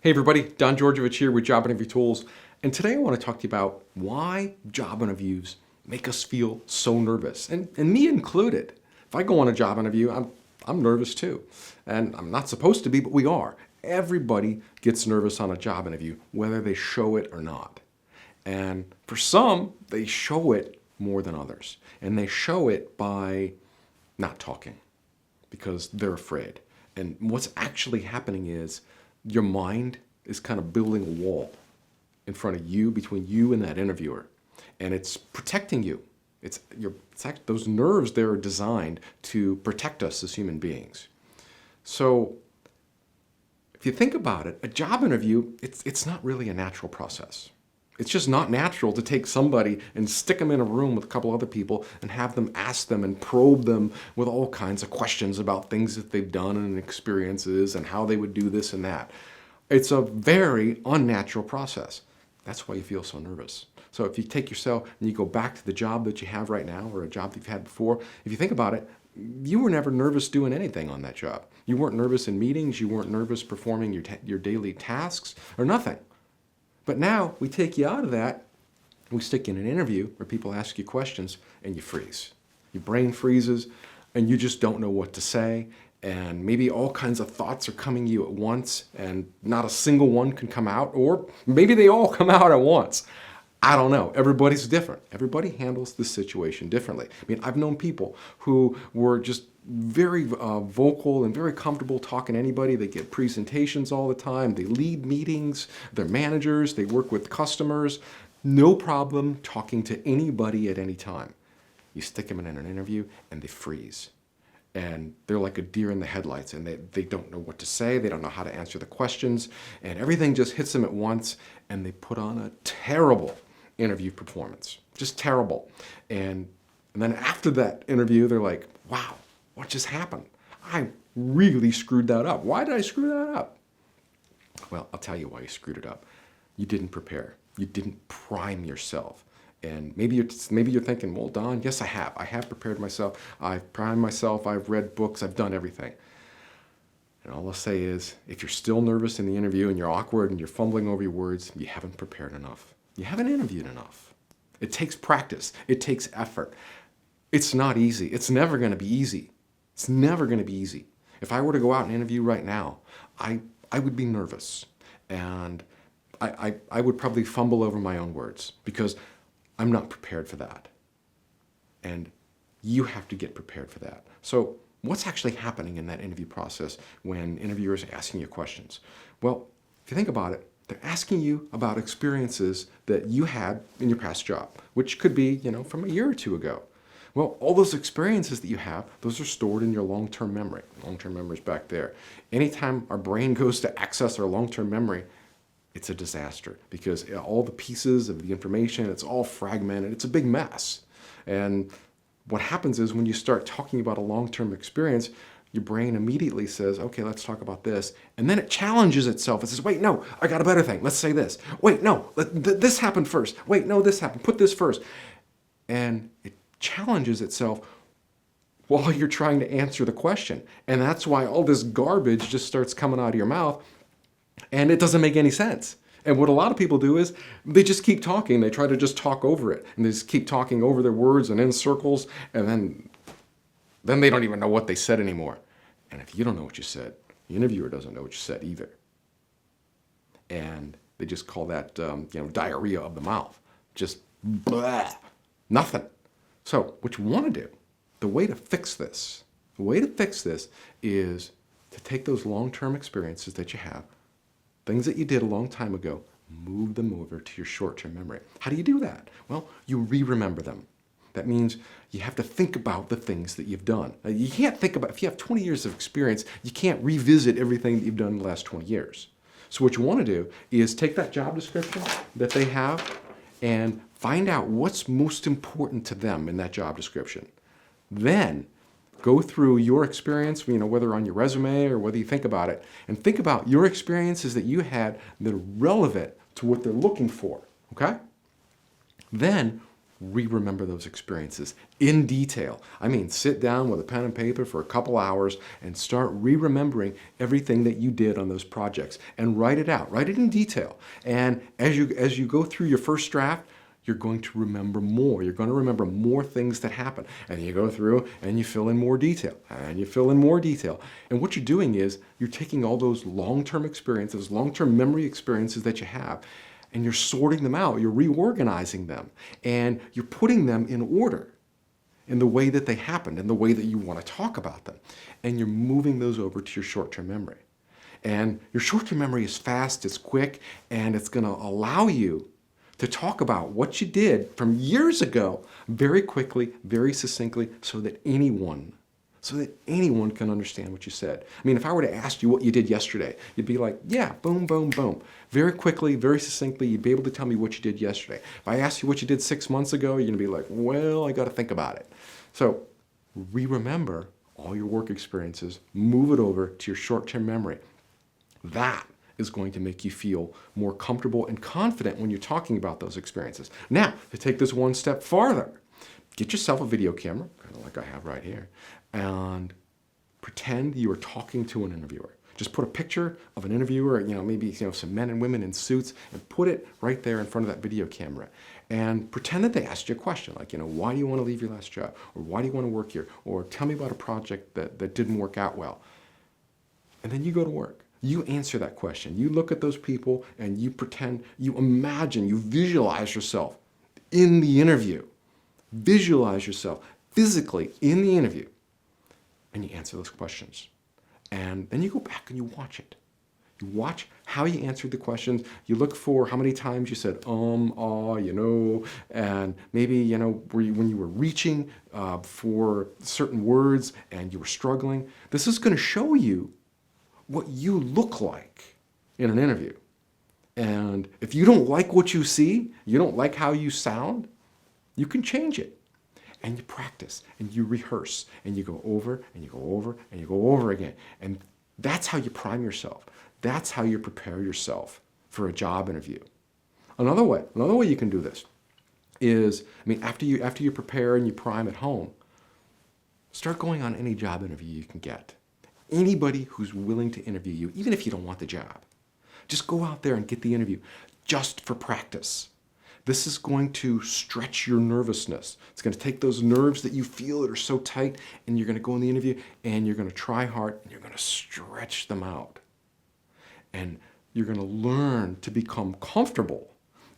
Hey everybody, Don Georgievich here with Job Interview Tools, and today I want to talk to you about why job interviews make us feel so nervous, and me included. If I go on a job interview, I'm nervous too, and I'm not supposed to be, but we are. Everybody gets nervous on a job interview, whether they show it or not. And for some, they show it more than others, and they show it by not talking because they're afraid. And what's actually happening is your mind is kind of building a wall in front of you, between you and that interviewer. And it's protecting you. Those nerves there are designed to protect us as human beings. So if you think about it, a job interview, it's not really a natural process. It's just not natural to take somebody and stick them in a room with a couple other people and have them ask them and probe them with all kinds of questions about things that they've done and experiences and how they would do this and that. It's a very unnatural process. That's why you feel so nervous. So if you take yourself and you go back to the job that you have right now or a job that you've had before, if you think about it, you were never nervous doing anything on that job. You weren't nervous in meetings. You weren't nervous performing your daily tasks or nothing. But now we take you out of that, we stick you in an interview where people ask you questions and you freeze. Your brain freezes and you just don't know what to say, and maybe all kinds of thoughts are coming to you at once and not a single one can come out, or maybe they all come out at once. I don't know. Everybody's different. Everybody handles this situation differently. I mean, I've known people who were just very vocal and very comfortable talking to anybody. They get presentations all the time. They lead meetings. They're managers. They work with customers. No problem talking to anybody at any time. You stick them in an interview and they freeze. And they're like a deer in the headlights, and they don't know what to say. They don't know how to answer the questions. And everything just hits them at once, and they put on a terrible interview performance. Just terrible. And then after that interview, they're like, wow, what just happened? I really screwed that up. Why did I screw that up? Well, I'll tell you why you screwed it up. You didn't prepare. You didn't prime yourself. And maybe you're thinking, well, Don, yes, I have. I have prepared myself. I've primed myself. I've read books. I've done everything. And all I'll say is, if you're still nervous in the interview and you're awkward and you're fumbling over your words, you haven't prepared enough. You haven't interviewed enough. It takes practice. It takes effort. It's not easy. It's never going to be easy. It's never going to be easy. If I were to go out and interview right now, I would be nervous. And I would probably fumble over my own words because I'm not prepared for that. And you have to get prepared for that. So what's actually happening in that interview process when interviewers are asking you questions? Well, if you think about it, they're asking you about experiences that you had in your past job, which could be, from a year or two ago. Well, all those experiences that you have, those are stored in your long-term memory. Long-term memory is back there. Anytime our brain goes to access our long-term memory, it's a disaster because all the pieces of the information, it's all fragmented. It's a big mess. And what happens is when you start talking about a long-term experience, your brain immediately says, okay, let's talk about this. And then it challenges itself. It says, wait, no, I got a better thing. Let's say this. Wait, no, this happened first. Wait, no, this happened. Put this first. And it challenges itself while you're trying to answer the question. And that's why all this garbage just starts coming out of your mouth, and it doesn't make any sense. And what a lot of people do is they just keep talking. They try to just talk over it, and they just keep talking over their words and in circles, and then they don't even know what they said anymore. And if you don't know what you said, the interviewer doesn't know what you said either. And they just call that diarrhea of the mouth. Just blah, nothing. So what you want to do, the way to fix this is to take those long-term experiences that you have, things that you did a long time ago, move them over to your short-term memory. How do you do that? Well, you re-remember them. That means you have to think about the things that you've done. Now, you can't think about, if you have 20 years of experience, you can't revisit everything that you've done in the last 20 years. So what you want to do is take that job description that they have and find out what's most important to them in that job description. Then go through your experience, whether on your resume or whether you think about it, and think about your experiences that you had that are relevant to what they're looking for, okay? Then re-remember those experiences in detail. I mean, sit down with a pen and paper for a couple hours and start re-remembering everything that you did on those projects and write it out. Write it in detail. And as you go through your first draft, you're going to remember more. You're going to remember more things that happen. And you go through and you fill in more detail. And you fill in more detail. And what you're doing is you're taking all those long-term experiences, long-term memory experiences that you have, and you're sorting them out. You're reorganizing them. And you're putting them in order in the way that they happened, in the way that you want to talk about them. And you're moving those over to your short-term memory. And your short-term memory is fast, it's quick, and it's going to allow you to talk about what you did from years ago very quickly, very succinctly, so that anyone can understand what you said. I mean, if I were to ask you what you did yesterday, you'd be like, yeah, boom, boom, boom. Very quickly, very succinctly, you'd be able to tell me what you did yesterday. If I asked you what you did 6 months ago, you're gonna be like, well, I gotta think about it. So re-remember all your work experiences, move it over to your short-term memory. That is going to make you feel more comfortable and confident when you're talking about those experiences. Now, to take this one step farther, get yourself a video camera, kind of like I have right here, and pretend you are talking to an interviewer. Just put a picture of an interviewer, maybe some men and women in suits, and put it right there in front of that video camera. And pretend that they asked you a question, like, why do you want to leave your last job? Or why do you want to work here? Or tell me about a project that didn't work out well. And then you go to work. You answer that question. You look at those people and you pretend, you imagine, you visualize yourself in the interview. Visualize yourself physically in the interview. And you answer those questions. And then you go back and you watch it. You watch how you answered the questions. You look for how many times you said, and maybe, when you were reaching for certain words and you were struggling. This is going to show you what you look like in an interview. And if you don't like what you see, you don't like how you sound, you can change it. And you practice and you rehearse and you go over and you go over and you go over again. And that's how you prime yourself. That's how you prepare yourself for a job interview. Another way you can do this is, after you prepare and you prime at home, start going on any job interview you can get. Anybody who's willing to interview you, even if you don't want the job. Just go out there and get the interview just for practice. This is going to stretch your nervousness. It's going to take those nerves that you feel that are so tight, and you're going to go in the interview and you're going to try hard and you're going to stretch them out. And you're going to learn to become comfortable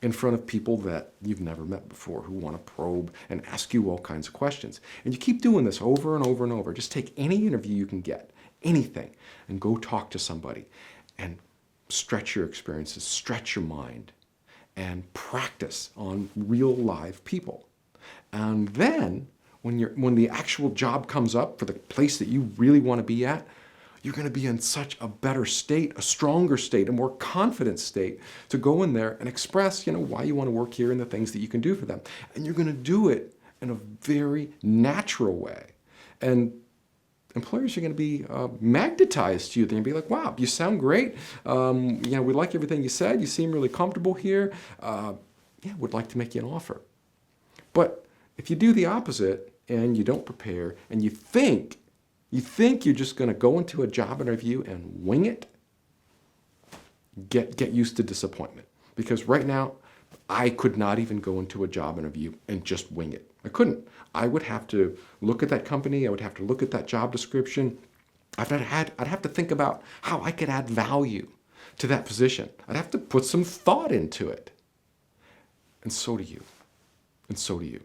in front of people that you've never met before who want to probe and ask you all kinds of questions. And you keep doing this over and over and over. Just take any interview you can get, anything, and go talk to somebody and stretch your experiences, stretch your mind, and practice on real live people. And then when the actual job comes up for the place that you really want to be at, you're going to be in such a better state, a stronger state, a more confident state to go in there and express, why you want to work here and the things that you can do for them. And you're going to do it in a very natural way. And employers are going to be magnetized to you. They're going to be like, wow, you sound great. We like everything you said. You seem really comfortable here. Would like to make you an offer. But if you do the opposite and you don't prepare and you think you're just going to go into a job interview and wing it, get used to disappointment. Because right now, I could not even go into a job interview and just wing it. I couldn't. I would have to look at that company. I would have to look at that job description. I'd have to think about how I could add value to that position. I'd have to put some thought into it. And so do you. And so do you.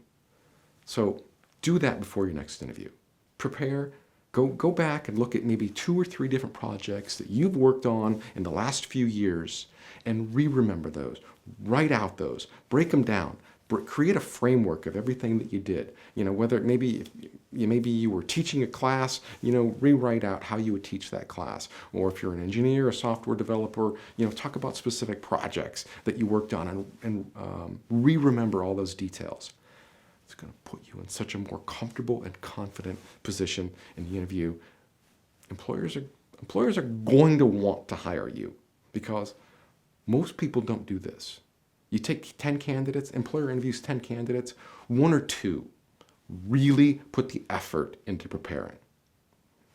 So do that before your next interview. Prepare. Go back and look at maybe 2 or 3 different projects that you've worked on in the last few years and re-remember those. Write out those. Break them down. Create a framework of everything that you did. Whether maybe you were teaching a class, rewrite out how you would teach that class. Or if you're an engineer, a software developer, talk about specific projects that you worked on and re-remember all those details. It's going to put you in such a more comfortable and confident position in the interview. Employers are going to want to hire you because most people don't do this. You take 10 candidates, employer interviews 10 candidates, 1 or 2 really put the effort into preparing.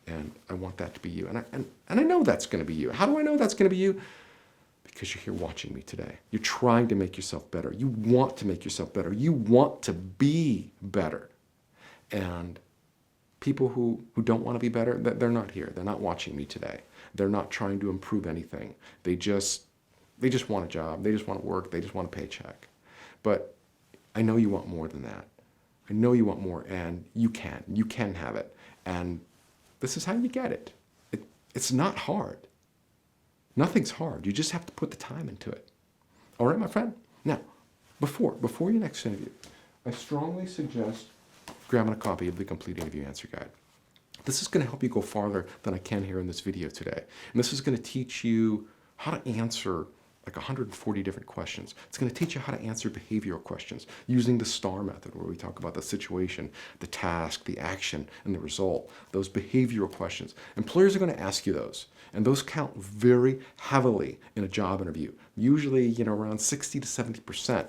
And I want that to be you. And I know that's going to be you. How do I know that's going to be you? Because you're here watching me today. You're trying to make yourself better. You want to make yourself better. You want to be better. And people who don't want to be better, they're not here. They're not watching me today. They're not trying to improve anything. They just want a job. They just want to work. They just want a paycheck. But I know you want more than that. I know you want more, and you can. You can have it. And this is how you get it. It's not hard. Nothing's hard. You just have to put the time into it. All right, my friend? Now, before your next interview, I strongly suggest grabbing a copy of the Complete Interview Answer Guide. This is going to help you go farther than I can here in this video today. And this is going to teach you how to answer like 140 different questions. It's going to teach you how to answer behavioral questions using the STAR method, where we talk about the situation, the task, the action, and the result. Those behavioral questions. Employers are going to ask you those, and those count very heavily in a job interview. Usually, around 60 to 70%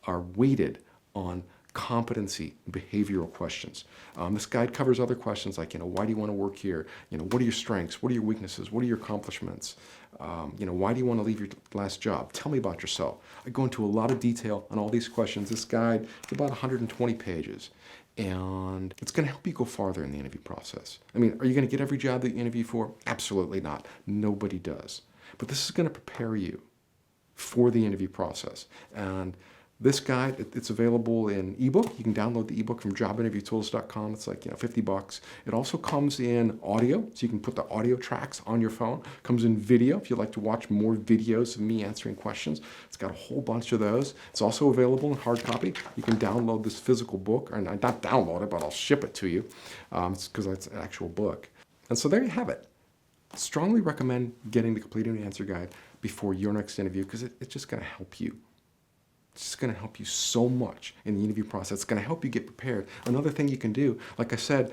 are weighted on competency behavioral questions. This guide covers other questions like, why do you want to work here? What are your strengths? What are your weaknesses? What are your accomplishments? Why do you want to leave your last job? Tell me about yourself. I go into a lot of detail on all these questions. This guide is about 120 pages, and it's going to help you go farther in the interview process. Are you going to get every job that you interview for? Absolutely not. Nobody does. But this is going to prepare you for the interview process. And this guide, it's available in ebook. You can download the ebook from jobinterviewtools.com. It's like $50. It also comes in audio, so you can put the audio tracks on your phone. It comes in video if you'd like to watch more videos of me answering questions. It's got a whole bunch of those. It's also available in hard copy. You can download this physical book, or not download it, but I'll ship it to you. It's because it's an actual book. And so there you have it. I strongly recommend getting the Complete Interview Answer Guide before your next interview, because it's just going to help you. It's just going to help you so much in the interview process. It's going to help you get prepared. Another thing you can do, like I said,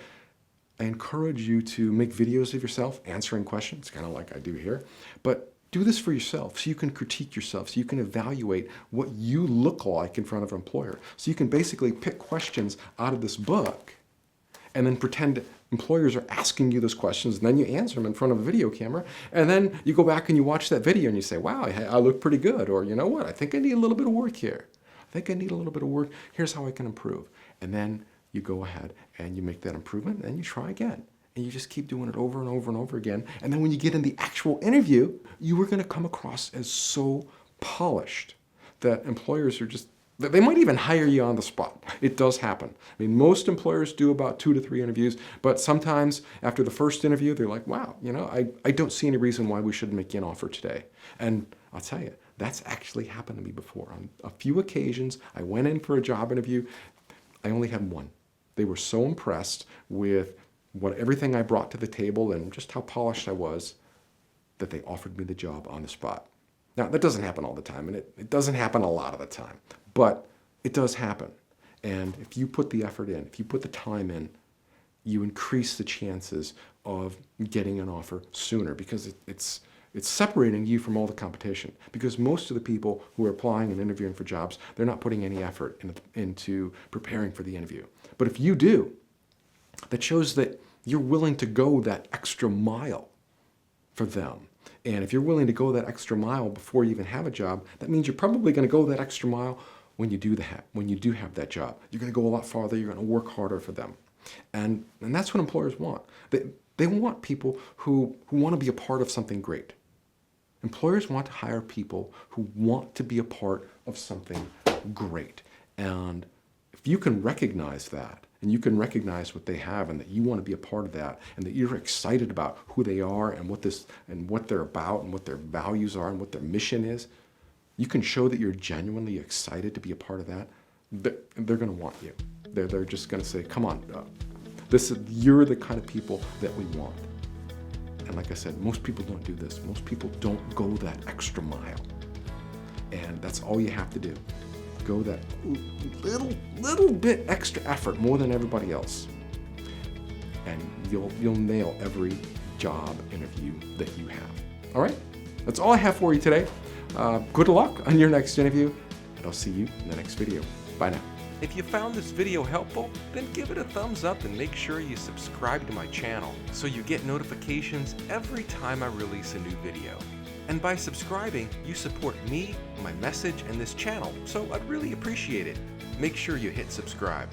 I encourage you to make videos of yourself answering questions, kind of like I do here. But do this for yourself so you can critique yourself, so you can evaluate what you look like in front of an employer. So you can basically pick questions out of this book and then pretend employers are asking you those questions, and then you answer them in front of a video camera, and then you go back and you watch that video and you say, wow, I look pretty good, or you know what, I think I need a little bit of work here. I think I need a little bit of work. Here's how I can improve. And then you go ahead and you make that improvement, and you try again. And you just keep doing it over and over and over again. And then when you get in the actual interview, you are going to come across as so polished that employers are just, they might even hire you on the spot. It does happen. Most employers do about 2 to 3 interviews, but sometimes after the first interview, they're like, wow, I don't see any reason why we shouldn't make you an offer today. And I'll tell you, that's actually happened to me before. On a few occasions, I went in for a job interview. I only had one. They were so impressed with everything I brought to the table and just how polished I was that they offered me the job on the spot. Now, that doesn't happen all the time, and it doesn't happen a lot of the time. But it does happen. And if you put the effort in, if you put the time in, you increase the chances of getting an offer sooner, because it's separating you from all the competition. Because most of the people who are applying and interviewing for jobs, they're not putting any effort into preparing for the interview. But if you do, that shows that you're willing to go that extra mile for them. And if you're willing to go that extra mile before you even have a job, that means you're probably going to go that extra mile when you do have that job. You're going to go a lot farther. You're going to work harder for them. And that's what employers want. They want people who want to be a part of something great. Employers want to hire people who want to be a part of something great. And if you can recognize that, and you can recognize what they have, and that you want to be a part of that, and that you're excited about who they are and what they're about and what their values are and what their mission is, you can show that you're genuinely excited to be a part of that, they're going to want you. They're just going to say, come on, you're the kind of people that we want. And like I said, most people don't do this. Most people don't go that extra mile. And that's all you have to do. Go that little bit extra effort, more than everybody else, and you'll nail every job interview that you have. All right, that's all I have for you today. Good luck on your next interview, and I'll see you in the next video. Bye now. If you found this video helpful, then give it a thumbs up and make sure you subscribe to my channel so you get notifications every time I release a new video. And by subscribing, you support me, my message, and this channel, so I'd really appreciate it. Make sure you hit subscribe.